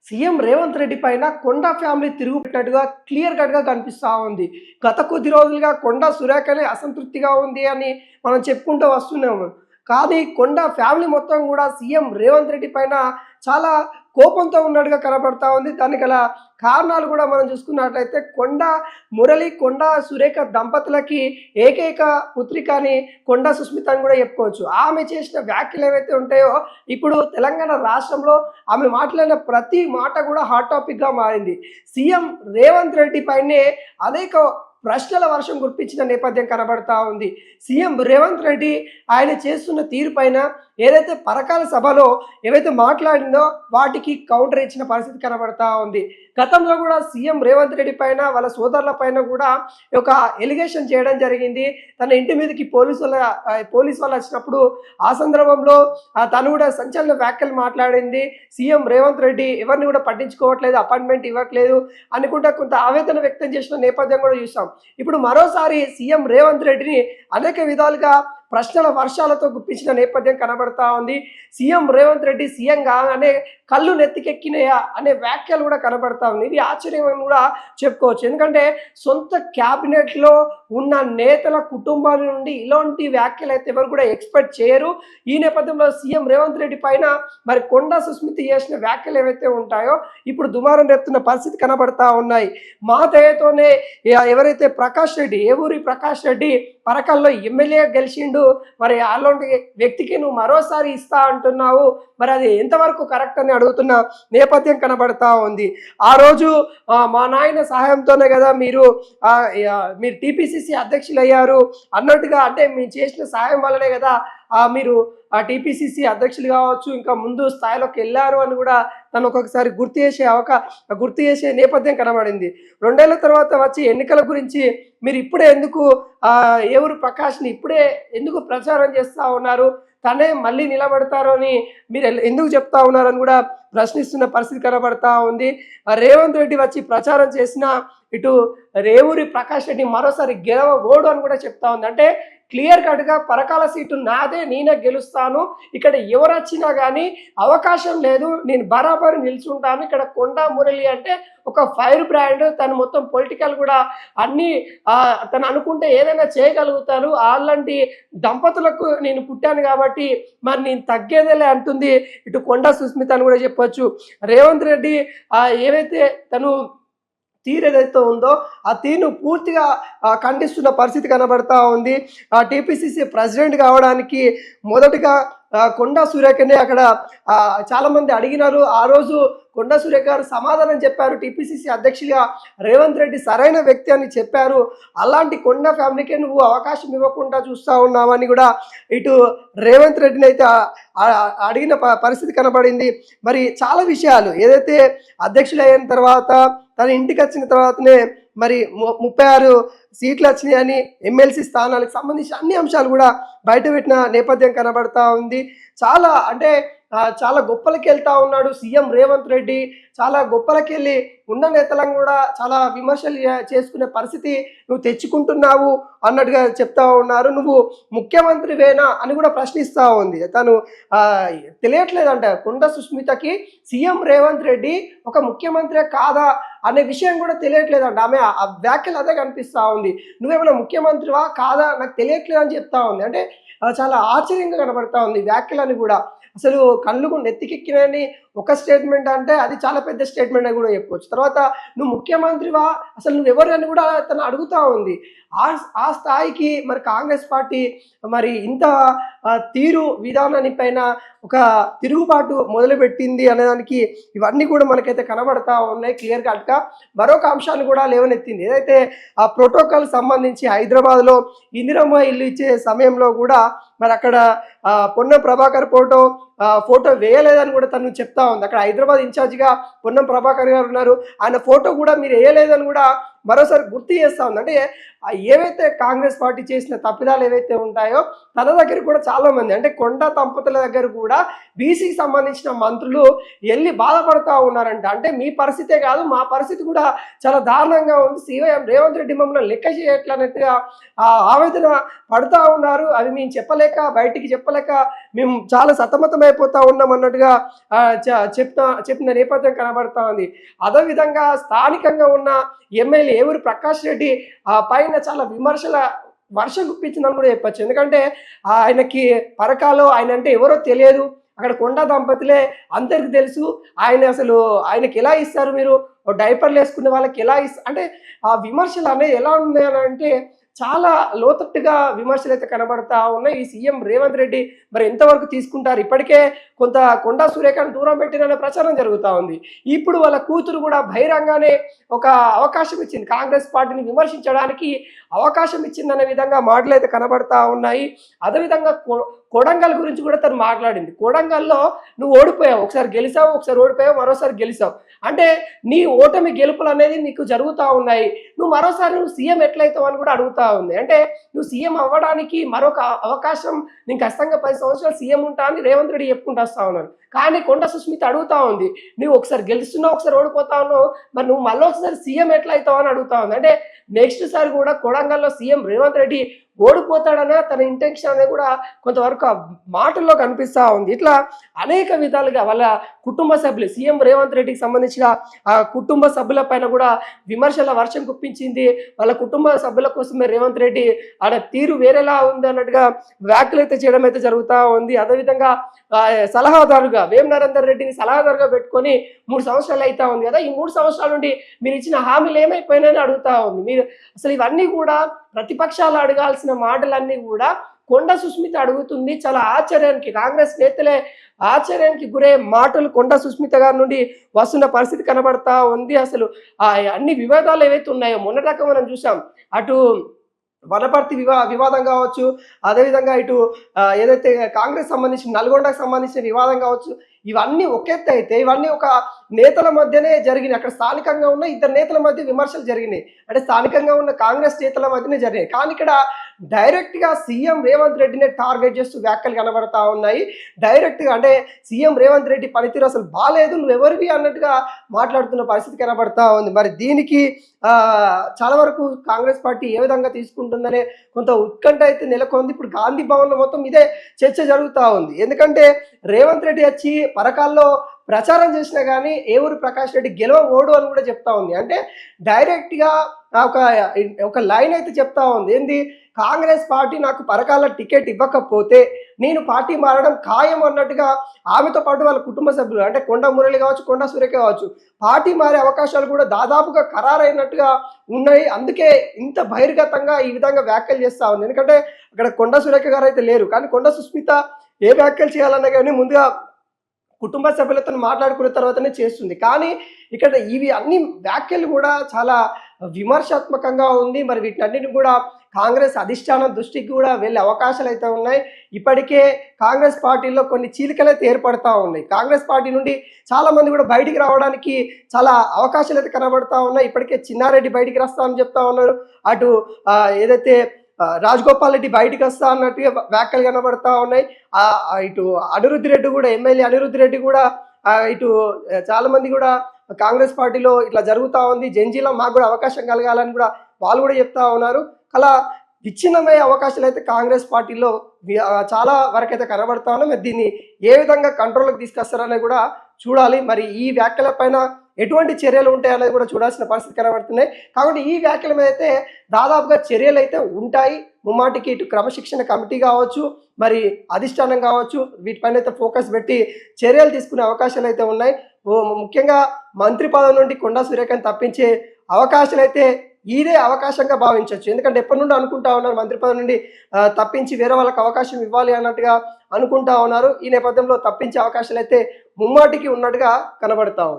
CM Revanth Reddy పైన కొండా family తిరుగుపెట్టినట్టుగా clear కట్గా కనిపిస్తూ ఉంది. గత కొద్ది రోజులుగా కొండా సురేఖనే అసంతృప్తిగా ఉంది అని మనం చెప్పుకుంటూ వస్తున్నాము. కానీ కొండా ఫ్యామిలీ మొత్తం కూడా సీఎం రేవంత్ రెడ్డి పైన చాలా కోపంతో ఉన్నట్టుగా కనబడతా ఉంది. దానికి గల కారణాలు కూడా మనం చూసుకున్నట్లయితే కొండా మురళి, కొండా సురేఖ దంపతులకి ఏకైక పుత్రికని కొండా సుస్మిత అని కూడా చెప్పుకోవచ్చు. ఆమె చేసిన వ్యాఖ్యలు ఏవైతే ఉంటాయో ఇప్పుడు తెలంగాణ రాష్ట్రంలో ఆమె మాట్లాడిన ప్రతి మాట కూడా హాట్ టాపిక్గా మారింది. సీఎం రేవంత్ రెడ్డి పైనే అనేక ప్రశ్నల వర్షం కురిపించిన నేపథ్యం కనబడతా ఉంది. సీఎం రేవంత్ రెడ్డి ఆయన చేస్తున్న తీరు పైన ఏదైతే పరకాల సభలో ఏవైతే మాట్లాడిందో వాటికి కౌంటర్ ఇచ్చిన పరిస్థితి కనబడతా ఉంది. గతంలో కూడా సీఎం రేవంత్ రెడ్డి పైన వాళ్ళ సోదరుల పైన కూడా ఒక ఎలిగేషన్ చేయడం జరిగింది. తన ఇంటి మీదకి పోలీసు వాళ్ళు వచ్చినప్పుడు ఆ సందర్భంలో తను కూడా సంచలన వ్యాఖ్యలు మాట్లాడింది. సీఎం రేవంత్ రెడ్డి ఎవరిని కూడా పట్టించుకోవట్లేదు, అపాయింట్మెంట్ ఇవ్వట్లేదు అనుకుంటా కొంత ఆవేదన వ్యక్తం చేసిన నేపథ్యం కూడా చూసాం. ఇప్పుడు మరోసారి సీఎం రేవంత్ రెడ్డిని అనేక విధాలుగా ప్రశ్నల వర్షాలతో గుప్పించిన నేపథ్యం కనబడతా ఉంది. సీఎం రేవంత్ రెడ్డి సీఎం కాగానే కళ్ళు నెత్తికెక్కినాయా అనే వ్యాఖ్యలు కూడా కనబడతా ఉంది. ఇది ఆశ్చర్యం అని కూడా చెప్పుకోవచ్చు. ఎందుకంటే సొంత క్యాబినెట్లో ఉన్న నేతల కుటుంబాల నుండి ఇలాంటి వ్యాఖ్యలు అయితే ఎవరు కూడా ఎక్స్పెక్ట్ చేయరు. ఈ నేపథ్యంలో సీఎం రేవంత్ రెడ్డి పైన మరి కొండా సుస్మిత చేసిన వ్యాఖ్యలు ఏవైతే ఉంటాయో ఇప్పుడు దుమారం రేపుతున్న పరిస్థితి కనబడతా ఉన్నాయి. మా దయతోనే ఎవరైతే ప్రకాష్ రెడ్డి, ఏ ఊరి ప్రకాష్ రెడ్డి పరకాల్లో ఎమ్మెల్యే గెలిచిండు, మరి అలాంటి వ్యక్తికి నువ్వు మరోసారి ఇస్తా అంటున్నావు, మరి అది ఎంతవరకు కరెక్ట్ అని అడుగుతున్న నేపథ్యం కనబడతా ఉంది. ఆ రోజు మా నాయన సహాయంతోనే కదా మీరు టీపీసీసీ అధ్యక్షులు అయ్యారు అన్నట్టుగా, అంటే మీరు చేసిన సహాయం వల్లనే కదా మీరు టీపీసీసీ అధ్యక్షులు కావచ్చు ఇంకా ముందు స్థాయిలోకి వెళ్ళారు అని కూడా తను ఒక్కొక్కసారి గుర్తు చేసే నేపథ్యం కనబడింది. 2 ఏళ్ల తర్వాత వచ్చి ఎన్నికల గురించి మీరు ఇప్పుడే ఎందుకు ఎవరు ప్రకాష్ని ఇప్పుడే ఎందుకు ప్రచారం చేస్తూ ఉన్నారు, తనే మళ్ళీ నిలబడతారు అని మీరు ఎందుకు చెప్తా ఉన్నారని కూడా ప్రశ్నిస్తున్న పరిస్థితి కనబడతా ఉంది. రేవంత్ రెడ్డి వచ్చి ప్రచారం చేసిన ఇటు రేవూరి ప్రకాష్ రెడ్డి మరోసారి గెలవబోడు అని కూడా చెప్తా ఉంది. అంటే క్లియర్ కట్గా పరకాల సీటు నాదే, నేనే గెలుస్తాను, ఇక్కడ ఎవరు వచ్చినా కానీ అవకాశం లేదు, నేను బరాబర్ నిల్చుంటాను. ఇక్కడ కొండా మురళి అంటే ఒక ఫైర్ బ్రాండ్, తను మొత్తం పొలిటికల్ కూడా అన్ని తను అనుకుంటే ఏదైనా చేయగలుగుతాను, అలాంటి దంపతులకు నేను పుట్టాను కాబట్టి మరి నేను తగ్గేదేలే అంటుంది ఇటు కొండా సుస్మిత అని కూడా చెప్పొచ్చు. రేవంత్ రెడ్డి ఏవైతే తను తీరు ఏదైతే ఉందో ఆ తీరును పూర్తిగా ఖండిస్తున్న పరిస్థితి కనబడతా ఉంది. టీపీసీసీ ప్రెసిడెంట్ కావడానికి మొదటిగా కొండా సురేఖనే అక్కడ చాలామంది అడిగినారు. ఆ రోజు కొండా సురేఖ గారు సమాధానం చెప్పారు, టీపీసీసీ అధ్యక్షులుగా రేవంత్ రెడ్డి సరైన వ్యక్తి అని చెప్పారు. అలాంటి కొండా ఫ్యామిలీకే నువ్వు అవకాశం ఇవ్వకుండా చూస్తూ ఉన్నావని కూడా ఇటు రేవంత్ రెడ్డిని అయితే అడిగిన పరిస్థితి కనబడింది. మరి చాలా విషయాలు ఏదైతే అధ్యక్షులు అయిన తర్వాత తన ఇంటికి వచ్చిన తర్వాతనే మరి 36 సీట్లు వచ్చినాయని ఎమ్మెల్సీ స్థానాలకు సంబంధించి అన్ని అంశాలు కూడా బయటపెట్టిన నేపథ్యం కనబడతా ఉంది. చాలా గొప్పలకి వెళ్తా ఉన్నాడు సీఎం రేవంత్ రెడ్డి. చాలా గొప్పలకి వెళ్ళి ఉన్న నేతలను కూడా చాలా విమర్శలు చేసుకునే పరిస్థితి నువ్వు తెచ్చుకుంటున్నావు అన్నట్టుగా చెప్తా ఉన్నారు. నువ్వు ముఖ్యమంత్రివేనా అని కూడా ప్రశ్నిస్తూ ఉంది. తను తెలియట్లేదంట కొండా సుస్మితకి సీఎం రేవంత్ రెడ్డి ఒక ముఖ్యమంత్రి కాదా అనే విషయం కూడా తెలియట్లేదంట. ఆమె ఆ వ్యాఖ్యలు అదే కనిపిస్తూ ఉంది. నువ్వేమైనా ముఖ్యమంత్రివా కాదా నాకు తెలియట్లేదు అని చెప్తా ఉంది. అంటే చాలా ఆశ్చర్యంగా కనబడతా ఉంది వ్యాఖ్యలని కూడా. అసలు కళ్ళు నెత్తికెక్కినని ఒక స్టేట్మెంట్ అంటే అది చాలా పెద్ద స్టేట్మెంట్ అని కూడా చెప్పవచ్చు. తర్వాత నువ్వు ముఖ్యమంత్రివా అసలు నువ్వు ఎవరు అని కూడా తను అడుగుతూ ఉంది. ఆ స్థాయికి మరి కాంగ్రెస్ పార్టీ మరి ఇంత తీరు విధానాన్ని పైన ఒక తిరుగుబాటు మొదలుపెట్టింది అనేదానికి ఇవన్నీ కూడా మనకైతే కనబడతా ఉన్నాయి క్లియర్ కట్గా. మరొక అంశాన్ని కూడా లేవనెత్తింది. ఏదైతే ఆ ప్రోటోకాల్ సంబంధించి హైదరాబాద్లో ఇందిరమ్మ ఇల్లు ఇచ్చే సమయంలో కూడా మరి అక్కడ పొన్నం ప్రభాకర్ ఫోటో వేయలేదని కూడా తను చెప్తా ఉంది. అక్కడ హైదరాబాద్ ఇన్ఛార్జిగా పొన్నం ప్రభాకర్ గారు ఉన్నారు, ఆయన ఫోటో కూడా మీరు వేయలేదని కూడా మరోసారి గుర్తు చేస్తా ఉంది. అంటే ఏవైతే కాంగ్రెస్ పార్టీ చేసిన తప్పిదాలు ఏవైతే ఉంటాయో తన దగ్గర కూడా చాలా మంది అంటే కొండా దంపతుల దగ్గర కూడా బీసీకి సంబంధించిన మంత్రులు వెళ్ళి బాధపడతా ఉన్నారంట. అంటే మీ పరిస్థితే కాదు మా పరిస్థితి కూడా చాలా దారుణంగా ఉంది, సీఎం రేవంత్ రెడ్డి మమ్మల్ని లెక్క చేయట్లన్నట్టుగా ఆవేదన పడుతూ ఉన్నారు. అవి మేము చెప్పలేక బయటికి చెప్పలేక మేము చాలా సతమతం అయిపోతా ఉన్నాం అన్నట్టుగా చెప్పిన నేపథ్యం కనబడతా ఉంది. అదేవిధంగా స్థానికంగా ఉన్న ఎమ్మెల్యే ఏవూరి ప్రకాష్ రెడ్డి పైన చాలా విమర్శల వర్షం గుప్పించిందని కూడా చెప్పచ్చు. ఎందుకంటే ఆయనకి పరకాలో ఆయన అంటే ఎవరో తెలియదు, అక్కడ కొండా దంపతులే అందరికి తెలుసు, ఆయనకి ఎలా ఇస్తారు మీరు డైపర్లు వేసుకునే వాళ్ళకి ఎలా అంటే ఆ విమర్శలు అనేవి ఎలా ఉన్నాయని అంటే చాలా లోతట్టుగా విమర్శలు అయితే కనబడతా ఉన్నాయి. ఈ సీఎం రేవంత్ రెడ్డి మరి ఎంతవరకు తీసుకుంటారు? ఇప్పటికే కొంత కొండా సురేఖను దూరం పెట్టిననే ప్రచారం జరుగుతూ ఉంది. ఇప్పుడు వాళ్ళ కూతురు కూడా బహిరంగానే ఒక అవకాశం ఇచ్చింది, కాంగ్రెస్ పార్టీని విమర్శించడానికి అవకాశం ఇచ్చిందనే విధంగా మాటలు అయితే కనబడతా ఉన్నాయి. అదేవిధంగా కొడంగల్ గురించి కూడా తను మాట్లాడింది. కొడంగల్లో నువ్వు ఓడిపోయావు, ఒకసారి గెలిచావు, ఒకసారి ఓడిపోయావు, మరోసారి గెలిచావు. అంటే నీ ఓటమి గెలుపులు అనేది నీకు జరుగుతూ ఉన్నాయి, నువ్వు మరోసారి నువ్వు సీఎం ఎట్లయితావు అని కూడా అడుగుతా ఉంది. అంటే నువ్వు సీఎం అవ్వడానికి మరొక అవకాశం, నేను ఖచ్చితంగా 10 సంవత్సరాలు సీఎం ఉంటా అని రేవంత్ రెడ్డి చెప్పుకుంటూ వస్తా ఉన్నాను. కానీ కొండ సుస్మిత అడుగుతా ఉంది, నువ్వు ఒకసారి గెలుస్తున్నావు, ఒకసారి ఓడిపోతా ఉన్నావు, మరి నువ్వు మళ్ళీ ఒకసారి సీఎం ఎట్లా అవుతావు అని అడుగుతా ఉంది. అంటే నెక్స్ట్ సారి కూడా కొడంగల్లో సీఎం రేవంత్ రెడ్డి ఓడిపోతాడనే తన ఇంటెన్షన్ అనేది కూడా కొంతవరకు మాటల్లో కనిపిస్తూ ఉంది. ఇట్లా అనేక విధాలుగా వాళ్ళ కుటుంబ సభ్యులు, సీఎం రేవంత్ రెడ్డికి సంబంధించిన ఆ కుటుంబ సభ్యుల పైన కూడా విమర్శల వర్షం కుప్పించింది. వాళ్ళ కుటుంబ సభ్యుల కోసమే రేవంత్ రెడ్డి ఆడ తీరు వేరేలా ఉంది అన్నట్టుగా వ్యాఖ్యలు అయితే చేయడం అయితే జరుగుతూ ఉంది. అదేవిధంగా సలహాదారుగా వేం నరేందర్ రెడ్డిని సలహాదారుగా పెట్టుకొని 3 సంవత్సరాలు అవుతా ఉంది కదా, ఈ 3 సంవత్సరాల నుండి మీరు ఇచ్చిన హామీలు ఏమైపోయినాయని అడుగుతా ఉంది. మీరు అసలు ఇవన్నీ కూడా ప్రతిపక్షాలు అడగాల్సిన మాటలన్నీ కూడా కొండ సుస్మిత అడుగుతుంది. చాలా ఆశ్చర్యానికి, కాంగ్రెస్ నేతలే ఆశ్చర్యానికి గురే మాటలు కొండ సుస్మిత గారి నుండి వస్తున్న పరిస్థితి కనబడతా ఉంది. అసలు అన్ని వివాదాలు ఏవైతే ఉన్నాయో మొన్నటిదాకా మనం చూసాం, అటు వనపర్తి వివాదం కావచ్చు, అదేవిధంగా ఇటు ఏదైతే కాంగ్రెస్ సంబంధించిన నల్గొండకు సంబంధించిన వివాదం కావచ్చు, ఇవన్నీ ఒకెత్త అయితే ఇవన్నీ ఒక నేతల మధ్యనే జరిగినాయి. అక్కడ స్థానికంగా ఉన్న 2 నేతల మధ్య విమర్శలు జరిగినాయి, అంటే స్థానికంగా ఉన్న కాంగ్రెస్ నేతల మధ్యనే జరిగినాయి. కానీ ఇక్కడ డైరెక్ట్గా సీఎం రేవంత్ రెడ్డినే టార్గెట్ చేస్తూ వ్యాఖ్యలు కనబడతా ఉన్నాయి. డైరెక్ట్గా అంటే సీఎం రేవంత్ రెడ్డి పనితీరు అసలు బాగాలేదు, నువ్వు ఎవరివి అన్నట్టుగా మాట్లాడుతున్న పరిస్థితి కనబడతా ఉంది. మరి దీనికి చాలా వరకు కాంగ్రెస్ పార్టీ ఏ విధంగా తీసుకుంటుందనే కొంత ఉత్కంఠ అయితే నెలకొంది. ఇప్పుడు గాంధీ భవన్లో మొత్తం ఇదే చర్చ జరుగుతూ ఉంది. ఎందుకంటే రేవంత్ రెడ్డి వచ్చి పరకాల్లో ప్రచారం చేసినా కానీ ఏవూరి ప్రకాష్ రెడ్డి ఓడు అని కూడా చెప్తా ఉంది. అంటే డైరెక్ట్గా ఒక లైన్ అయితే చెప్తా ఉంది, ఏంది, కాంగ్రెస్ పార్టీ నాకు పరకాల టికెట్ ఇవ్వకపోతే నేను పార్టీ మారడం ఖాయం అన్నట్టుగా ఆమెతో పాటు వాళ్ళ కుటుంబ సభ్యులు అంటే కొండ మురళి కావచ్చు, కొండ సురేఖ కావచ్చు, పార్టీ మారే అవకాశాలు కూడా దాదాపుగా ఖరారైనట్టుగా ఉన్నాయి. అందుకే ఇంత బహిర్గతంగా ఈ విధంగా వ్యాఖ్యలు చేస్తూ ఉంది. ఎందుకంటే అక్కడ కొండ సురేఖ గారు అయితే లేరు, కానీ కొండ సుస్మిత ఏ వ్యాఖ్యలు చేయాలన్నా కానీ ముందుగా కుటుంబ సభ్యులతో మాట్లాడుకున్న తర్వాతనే చేస్తుంది. కానీ ఇక్కడ ఇవి అన్ని వ్యాఖ్యలు కూడా చాలా విమర్శాత్మకంగా ఉంది. మరి వీటన్నిటిని కూడా కాంగ్రెస్ అధిష్టానం దృష్టికి కూడా వెళ్ళే అవకాశాలు అయితే ఉన్నాయి. ఇప్పటికే కాంగ్రెస్ పార్టీలో కొన్ని చీలికలు అయితే ఏర్పడతా ఉన్నాయి. కాంగ్రెస్ పార్టీ నుండి చాలా మంది కూడా బయటికి రావడానికి చాలా అవకాశాలు అయితే కనబడతా ఉన్నాయి. ఇప్పటికే చిన్నారెడ్డి బయటికి వస్తామని చెప్తా ఉన్నారు, అటు ఏదైతే రాజగోపాల్ రెడ్డి బయటికి వస్తా అన్నట్టుగా వ్యాఖ్యలు కనబడతా ఉన్నాయి. ఇటు అనిరుద్ధ్ రెడ్డి కూడా, ఎమ్మెల్యే అనిరుద్ధ్ రెడ్డి కూడా ఇటు చాలా మంది కూడా కాంగ్రెస్ పార్టీలో ఇట్లా జరుగుతూ ఉంది, జంజీలో మాకు కూడా అవకాశం కలగాలని కూడా వాళ్ళు కూడా చెప్తా ఉన్నారు. అలా విచ్ఛిన్నమయ్యే అవకాశాలు అయితే కాంగ్రెస్ పార్టీలో చాలా వరకు అయితే కనబడతా ఉన్నాయి. మరి దీన్ని ఏ విధంగా కంట్రోల్కి తీసుకొస్తారనేది కూడా చూడాలి. మరి ఈ వ్యాఖ్యల పైన ఎటువంటి చర్యలు ఉంటాయనేది కూడా చూడాల్సిన పరిస్థితి కనబడుతున్నాయి. కాబట్టి ఈ వ్యాఖ్యల మీద అయితే దాదాపుగా చర్యలు అయితే ఉంటాయి. ముమ్మాటికి ఇటు క్రమశిక్షణ కమిటీ కావచ్చు, మరి అధిష్టానం కావచ్చు, వీటిపైన అయితే ఫోకస్ పెట్టి చర్యలు తీసుకునే అవకాశాలు అయితే ఉన్నాయి. ముఖ్యంగా మంత్రి పదవి నుండి కొండా సురేఖను తప్పించే అవకాశాలు అయితే ఇదే అవకాశంగా భావించవచ్చు. ఎందుకంటే ఎప్పటి నుండి అనుకుంటా ఉన్నారు, మంత్రి పదవి నుండి తప్పించి వేరే వాళ్ళకి అవకాశం ఇవ్వాలి అన్నట్టుగా అనుకుంటా ఉన్నారు. ఈ నేపథ్యంలో తప్పించే అవకాశాలు అయితే ముమ్మాటికి ఉన్నట్టుగా కనబడతా ఉంది.